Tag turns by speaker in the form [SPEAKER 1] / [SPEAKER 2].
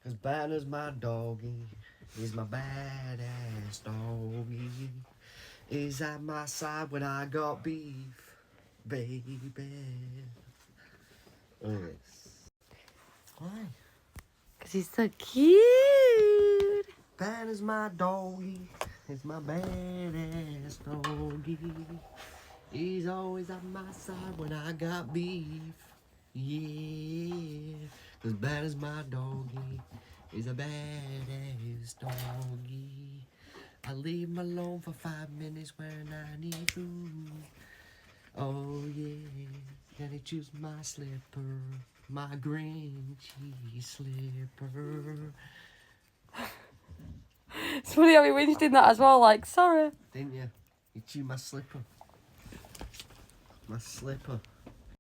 [SPEAKER 1] Cause Banner's my doggy. He's my badass doggy. He's at my side when I got beef, baby. Oh, yes. Why?
[SPEAKER 2] Because he's so cute.
[SPEAKER 1] Banner's my doggy. He's my badass doggy. He's always at my side when I got beef. Yeah. Cause Banner's my doggy. He's a badass doggy. I leave him alone for 5 minutes when I need food. Oh yeah. Then he chews my slipper. My green cheese slipper.
[SPEAKER 2] It's funny how he winched in that as well, like, sorry.
[SPEAKER 1] Didn't you? You chewed my slipper. My slipper.